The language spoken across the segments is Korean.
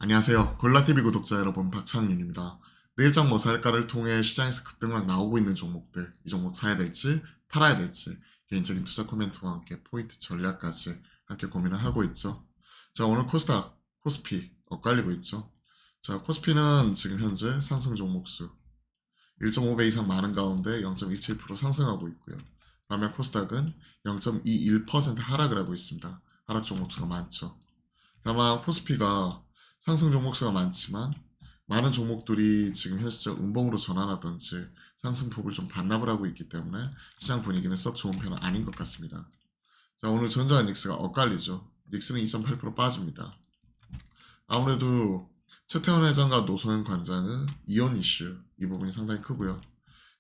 안녕하세요. 골라TV 구독자 여러분, 박창윤입니다. 내일장 머살가를 통해 시장에서 급등락 나오고 있는 종목들, 이 종목 사야 될지 팔아야 될지 개인적인 투자 코멘트와 함께 포인트 전략까지 함께 고민을 하고 있죠. 자, 오늘 코스닥, 코스피 엇갈리고 있죠. 자, 코스피는 지금 현재 상승 종목수 1.5배 이상 많은 가운데 0.17% 상승하고 있고요. 반면 코스닥은 0.21% 하락을 하고 있습니다. 하락 종목수가 많죠. 다만 코스피가 상승 종목수가 많지만 많은 종목들이 지금 현실적 음봉으로 전환하든지 상승폭을 좀 반납을 하고 있기 때문에 시장 분위기는 썩 좋은 편은 아닌 것 같습니다. 자, 오늘 전자와 닉스가 엇갈리죠. 닉스는 2.8% 빠집니다. 아무래도 최태원 회장과 노소연 관장의 이혼 이슈 이 부분이 상당히 크고요.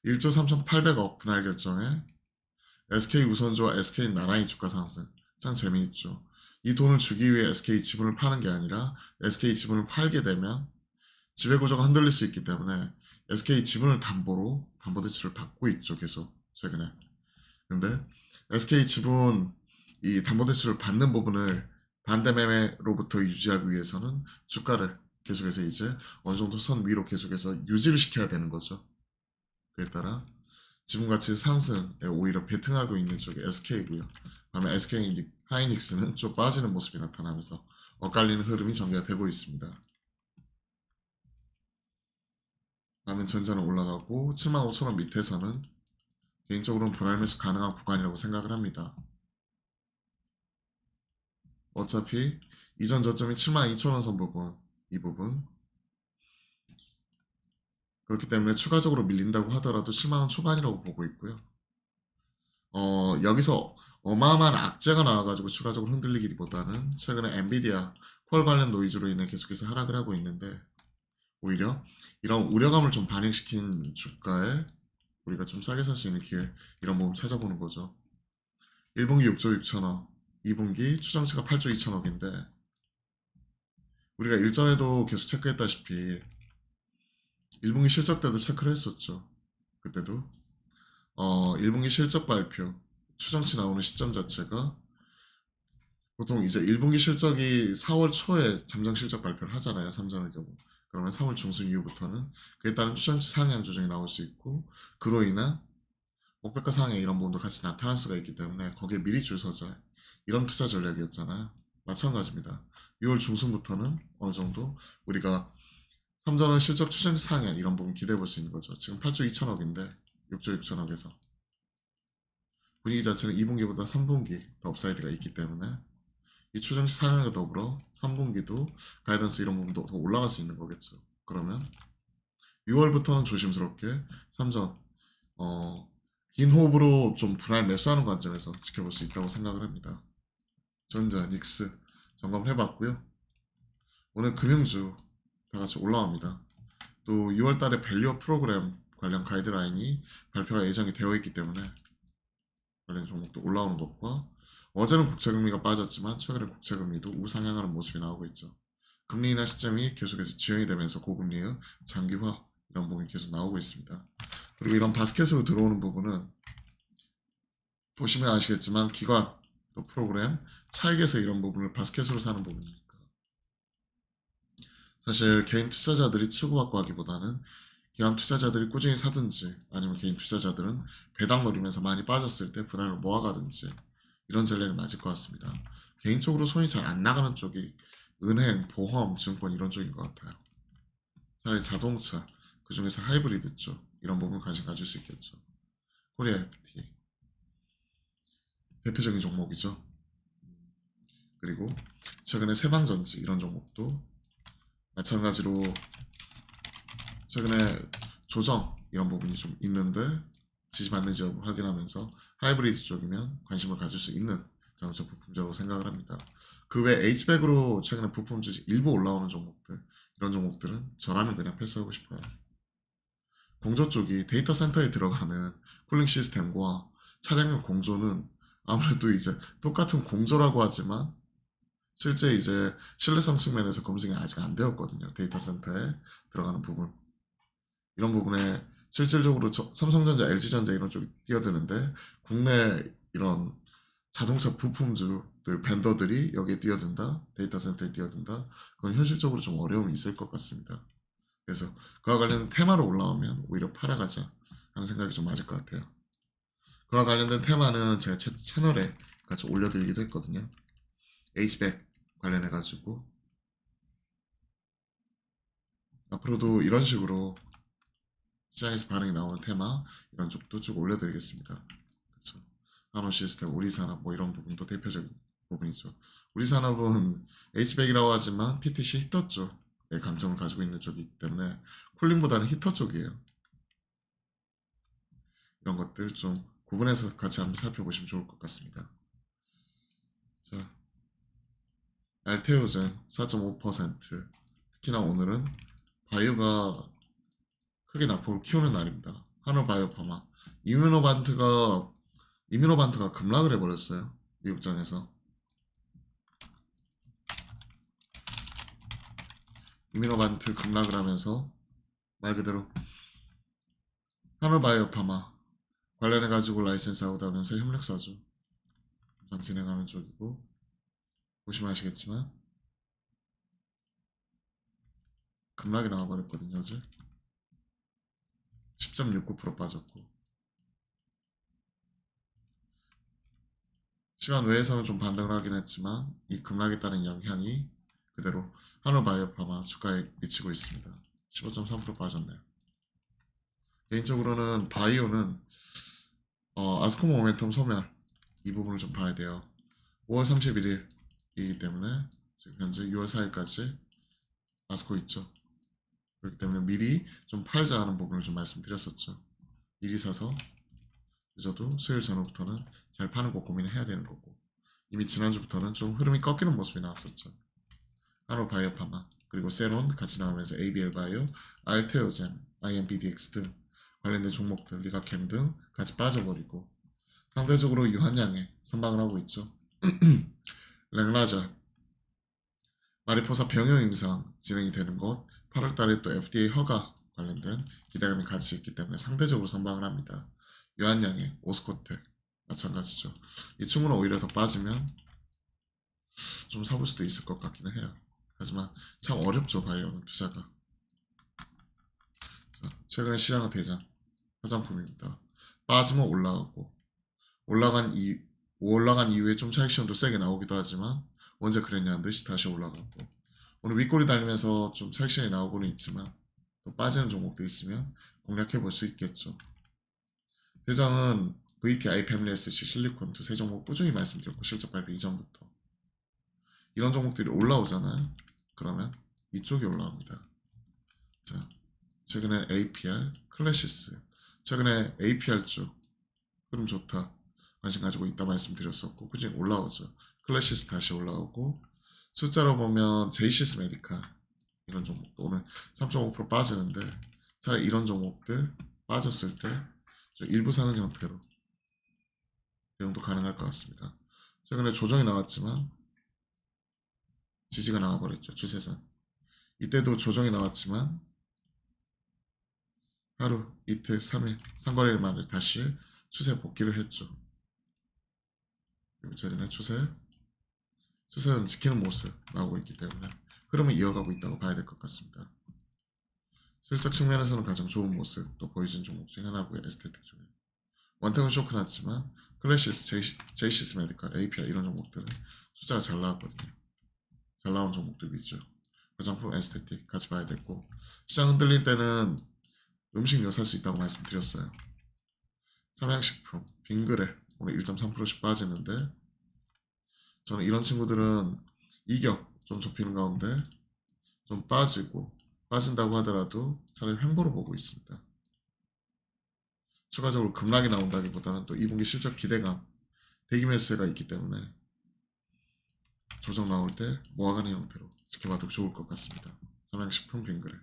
1조 3,800억 분할 결정에 SK 우선주와 SK 나라인 주가 상승 참 재미있죠. 이 돈을 주기 위해 SK 지분을 파는 게 아니라 SK 지분을 팔게 되면 지배구조가 흔들릴 수 있기 때문에 SK 지분을 담보로 담보대출을 받고 있죠. 계속 최근에. 근데 SK 지분 이 담보대출을 받는 부분을 반대매매로부터 유지하기 위해서는 주가를 계속해서 이제 어느 정도 선 위로 계속해서 유지를 시켜야 되는 거죠. 그에 따라 지분 가치 상승에 오히려 베팅하고 있는 쪽이 SK고요. 반면 SK 하이닉스는 좀 빠지는 모습이 나타나면서 엇갈리는 흐름이 전개가 되고 있습니다. 반면 전자는 올라가고 75,000원 밑에서는 개인적으로는 분할 매수 가능한 구간이라고 생각을 합니다. 어차피 이전 저점이 72,000원 선 부분, 이 부분 그렇기 때문에 추가적으로 밀린다고 하더라도 7만원 초반이라고 보고 있고요. 여기서 어마어마한 악재가 나와가지고 추가적으로 흔들리기보다는 최근에 엔비디아 콜 관련 노이즈로 인해 계속해서 하락을 하고 있는데 오히려 이런 우려감을 좀 반영시킨 주가에 우리가 좀 싸게 살 수 있는 기회 이런 부분 찾아보는 거죠. 1분기 6조 6천억, 2분기 추정치가 8조 2천억인데 우리가 일전에도 계속 체크했다시피 1분기 실적 때도 체크를 했었죠. 그때도 1분기 실적 발표 추정치 나오는 시점 자체가 보통 이제 1분기 실적이 4월 초에 잠정 실적 발표를 하잖아요. 삼성의 경우. 그러면 3월 중순 이후부터는 그에 따른 추정치 상향 조정이 나올 수 있고 그로 인한 목표가 상향 이런 부분도 같이 나타날 수가 있기 때문에 거기에 미리 줄 서자 이런 투자 전략이었잖아요. 마찬가지입니다. 6월 중순부터는 어느 정도 우리가 삼성의 실적 추정치 상향 이런 부분 기대해 볼 수 있는 거죠. 지금 8조 2천억인데 6조 6천억에서 분위기 자체는 2분기보다 3분기 더 업사이드가 있기 때문에 이 추정치 상향과 더불어 3분기도 가이던스 이런 부분도 더 올라갈 수 있는 거겠죠. 그러면 6월부터는 조심스럽게 삼전 긴 호흡으로 좀 분할 매수하는 관점에서 지켜볼 수 있다고 생각을 합니다. 전자, 닉스 점검해봤고요. 오늘 금융주 다 같이 올라옵니다. 또 6월달에 밸류업 프로그램 관련 가이드라인이 발표가 예정이 되어 있기 때문에 관련 종목도 올라오는 것과 어제는 국채금리가 빠졌지만 최근에 국채금리도 우상향하는 모습이 나오고 있죠. 금리 인하 시점이 계속해서 지연이 되면서 고금리의 장기화 이런 부분이 계속 나오고 있습니다. 그리고 이런 바스켓으로 들어오는 부분은 보시면 아시겠지만 기관 또 프로그램 차익에서 이런 부분을 바스켓으로 사는 부분이니까 사실 개인 투자자들이 치고받고 하기보다는 기관 투자자들이 꾸준히 사든지 아니면 개인 투자자들은 배당 노리면서 많이 빠졌을 때 분할을 모아가든지 이런 전략이 맞을 것 같습니다. 개인적으로 손이 잘 안 나가는 쪽이 은행, 보험, 증권 이런 쪽인 것 같아요. 차라리 자동차, 그 중에서 하이브리드 쪽 이런 부분 관심 가질 수 있겠죠. 코리아 FT 대표적인 종목이죠. 그리고 최근에 세방전지 이런 종목도 마찬가지로 최근에 조정 이런 부분이 좀 있는데 지지받는지 여부 확인하면서 하이브리드 쪽이면 관심을 가질 수 있는 자동차 부품주라고 생각을 합니다. 그 외 H백으로 최근에 부품주 일부 올라오는 종목들 이런 종목들은 저라면 그냥 패스하고 싶어요. 공조 쪽이 데이터 센터에 들어가는 쿨링 시스템과 차량용 공조는 아무래도 이제 똑같은 공조라고 하지만 실제 이제 신뢰성 측면에서 검증이 아직 안 되었거든요. 데이터 센터에 들어가는 부분. 이런 부분에 실질적으로 삼성전자, LG전자 이런 쪽이 뛰어드는데 국내 이런 자동차 부품주들 벤더들이 여기에 뛰어든다, 데이터 센터에 뛰어든다. 그건 현실적으로 좀 어려움이 있을 것 같습니다. 그래서 그와 관련된 테마로 올라오면 오히려 팔아가자 하는 생각이 좀 맞을 것 같아요. 그와 관련된 테마는 제가 채널에 같이 올려드리기도 했거든요. H백 관련해가지고 앞으로도 이런 식으로 시장에서 반응이 나오는 테마 이런 쪽도 쭉 올려드리겠습니다. 그렇죠. 한원 시스템, 우리산업 뭐 이런 부분도 대표적인 부분이죠. 우리산업은 H백이라고 하지만 PTC 히터 쪽의 강점을 가지고 있는 쪽이기 때문에 쿨링보다는 히터 쪽이에요. 이런 것들 좀 구분해서 같이 한번 살펴보시면 좋을 것 같습니다. 자, 알테오젠 4.5%. 특히나 오늘은 바이오가 크게 낙폭을 키우는 날입니다. 한올바이오파마. 이뮤노반트가 급락을 해버렸어요. 미국장에서. 이뮤노반트 급락을 하면서 말 그대로 한올바이오파마 관련해가지고 라이센스 아웃하면서 협력사주 항상 진행하는 쪽이고 보시면 아시겠지만 급락이 나와버렸거든요. 어제 10.69% 빠졌고 시간 외에서는 좀 반등을 하긴 했지만 이 급락에 따른 영향이 그대로 한올바이오파마 주가에 미치고 있습니다. 15.3% 빠졌네요. 개인적으로는 바이오는 아스코모 모멘텀 소멸 이 부분을 좀 봐야 돼요. 5월 31일이기 때문에 지금 현재 6월 4일까지 아스코 있죠. 그렇기 때문에 미리 좀 팔자 하는 부분을 좀 말씀드렸었죠. 미리 사서 늦어도 수요일 전후부터는 잘 파는 거 고민을 해야 되는 거고 이미 지난주부터는 좀 흐름이 꺾이는 모습이 나왔었죠. 한올바이오파마 그리고 세론 같이 나오면서 ABL바이오, 알테오젠, IMBDX 등 관련된 종목들, 리가캠 등 같이 빠져버리고 상대적으로 유한량에 선방을 하고 있죠. 랭라자, 마리포사 병용 임상 진행이 되는 것, 8월 달에 또 FDA 허가 관련된 기대감이 같이 있기 때문에 상대적으로 선방을 합니다. 유한량의 오스코텍 마찬가지죠. 이 친구는 오히려 더 빠지면 좀 사볼 수도 있을 것 같기는 해요. 하지만 참 어렵죠, 바이오는 투자가. 자, 최근에 시장의 대장 화장품입니다. 빠지면 올라가고 올라간 이후에 좀 차익 시험도 세게 나오기도 하지만 언제 그랬냐는 듯이 다시 올라가고 오늘 윗골이 달리면서 좀 차익 시험이 나오고는 있지만 또 빠지는 종목도 있으면 공략해 볼 수 있겠죠. 대장은 VTI, 패밀리 SC, 실리콘 두 세 종목 꾸준히 말씀드렸고 실적 발표 이전부터 이런 종목들이 올라오잖아요. 그러면 이쪽이 올라옵니다. 자, 최근에 APR, 클래시스 최근에 APR 쪽 흐름 좋다 관심 가지고 있다 말씀드렸었고 꾸준히 올라오죠. 클래시스 다시 올라오고 숫자로 보면 제이시스 메디카 이런 종목도 오늘 3.5% 빠지는데 차라리 이런 종목들 빠졌을 때 일부 사는 형태로 대응도 가능할 것 같습니다. 최근에 조정이 나왔지만 지지가 나와버렸죠. 주세선 이때도 조정이 나왔지만 하루, 이틀, 3일, 상거래일 만에 다시 추세 복귀를 했죠. 그리고 최근에 추세는 지키는 모습 나오고 있기 때문에 흐름을 이어가고 있다고 봐야 될 것 같습니다. 실적 측면에서는 가장 좋은 모습 또 보여준 종목 중 하나고요. 에스테틱 쪽에 원택은 쇼크 났지만 클래시스, 제이시스 메디컬, API 이런 종목들은 숫자가 잘 나왔거든요. 잘 나온 종목들 있죠. 화장품, 에스테틱 같이 봐야 됐고 시장 흔들릴 때는 음식료 살 수 있다고 말씀드렸어요. 삼양식품, 빙그레 오늘 1.3%씩 빠지는데 저는 이런 친구들은 이격 좀 좁히는 가운데 좀 빠진다고 하더라도 차라리 횡보로 보고 있습니다. 추가적으로 급락이 나온다기보다는 또 2분기 실적 기대감, 대기 매수세가 있기 때문에 조정 나올 때 모아가는 형태로 지켜봐도 좋을 것 같습니다. 삼양식품 빙그레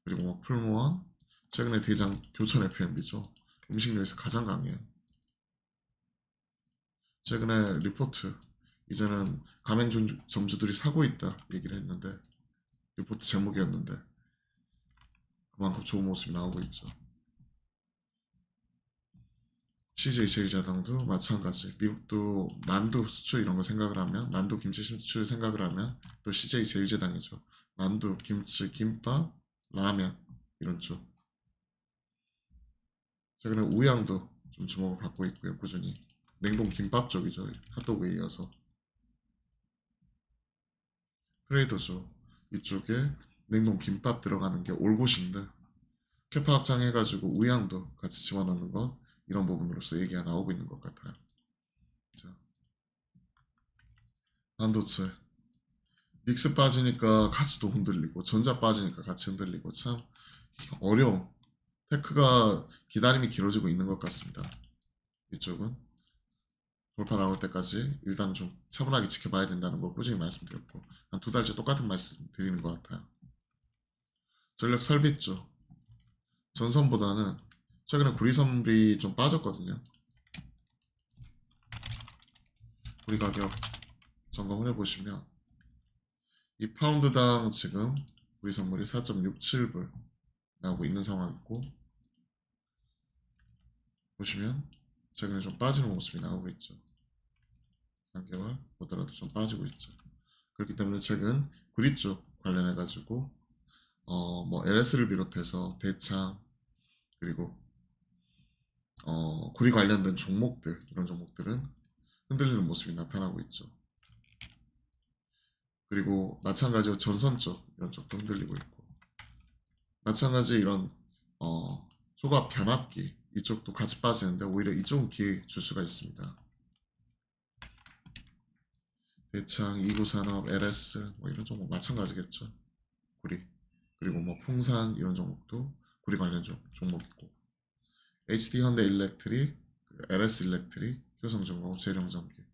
그리고 뭐 풀무원 최근에 대장 교촌 FMB죠. 음식료에서 가장 강해요. 최근에 리포트 이제는 가맹점주들이 사고 있다 얘기를 했는데 리포트 제목이었는데 그만큼 좋은 모습이 나오고 있죠. CJ 제일제당도 마찬가지. 미국도 만두 수출 이런 거 생각을 하면 만두 김치 수출 생각을 하면 또 CJ 제일제당이죠. 만두, 김치, 김밥, 라면 이런 쪽. 최근에 우양도 좀 주목을 받고 있고요. 꾸준히 냉동 김밥 쪽이죠. 핫도그에 이어서 트레이더죠. 이쪽에 냉동 김밥 들어가는 게 올곳인데 캐파 확장해가지고 우양도 같이 집어넣는 것 이런 부분으로서 얘기가 나오고 있는 것 같아요. 자, 반도체 닉스 빠지니까 같이도 흔들리고 전자 빠지니까 같이 흔들리고 참 어려운 테크가 기다림이 길어지고 있는 것 같습니다. 이쪽은 돌파 나올 때까지 일단 좀 차분하게 지켜봐야 된다는 걸 꾸준히 말씀드렸고 한 2달째 똑같은 말씀 드리는 것 같아요. 전력 설비 쪽 전선보다는 최근에 구리선물이 좀 빠졌거든요. 구리 가격 점검을 해보시면 이 파운드당 지금 구리 선물이 4.67불 나오고 있는 상황이고 보시면 최근에 좀 빠지는 모습이 나오고 있죠. 3개월 보더라도 좀 빠지고 있죠. 그렇기 때문에 최근 구리 쪽 관련해 가지고 뭐 LS를 비롯해서 대창 그리고 구리 관련된 종목들 이런 종목들은 흔들리는 모습이 나타나고 있죠. 그리고 마찬가지로 전선 쪽 이런 쪽도 흔들리고 있고 마찬가지 이런 초과 변압기 이쪽도 같이 빠지는데 오히려 이쪽은 기회 줄 수가 있습니다. 대창, 이구산업, LS 뭐 이런 종목 마찬가지겠죠. 구리 그리고 뭐 풍산 이런 종목도 구리 관련 종목 있고 HD 현대 일렉트릭, LS 일렉트릭, 효성중공업, 재룡전기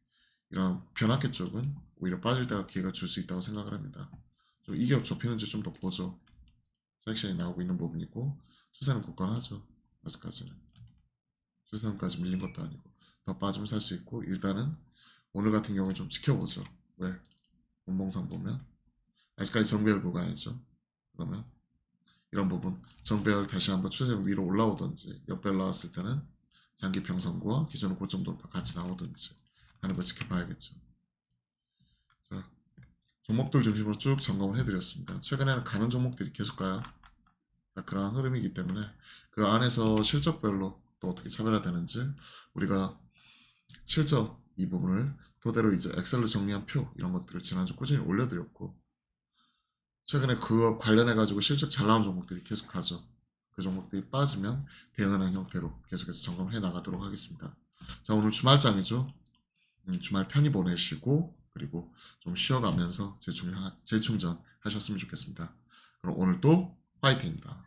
이런 변압기 쪽은 오히려 빠질 때가 기회가 줄 수 있다고 생각을 합니다. 좀 이 기업 좁히는지 좀 더 보죠. 섹션이 나오고 있는 부분이고 추세는 굳건하죠. 아직까지는 추세선까지 밀린 것도 아니고 더 빠지면 살 수 있고 일단은 오늘 같은 경우는 좀 지켜보죠. 왜? 분봉상 보면 아직까지 정배열 구간이죠. 그러면 이런 부분 정배열 다시 한번 추세선 위로 올라오든지 역배열 나왔을 때는 장기 평선과 기존의 고점 돌파 같이 나오든지 하는 걸 지켜봐야겠죠. 자, 종목들 중심으로 쭉 점검을 해드렸습니다. 최근에는 가는 종목들이 계속 가요. 그러한 흐름이기 때문에 그 안에서 실적별로 또 어떻게 차별화되는지 우리가 실적 이 부분을 토대로 이제 엑셀로 정리한 표 이런 것들을 지난주 꾸준히 올려드렸고 최근에 그거 관련해 가지고 실적 잘 나온 종목들이 계속 가죠. 그 종목들이 빠지면 대응하는 형태로 계속해서 점검해 나가도록 하겠습니다. 자 오늘 주말장이죠. 주말 편히 보내시고 그리고 좀 쉬어가면서 재충전 하셨으면 좋겠습니다. 그럼 오늘도 화이팅입니다.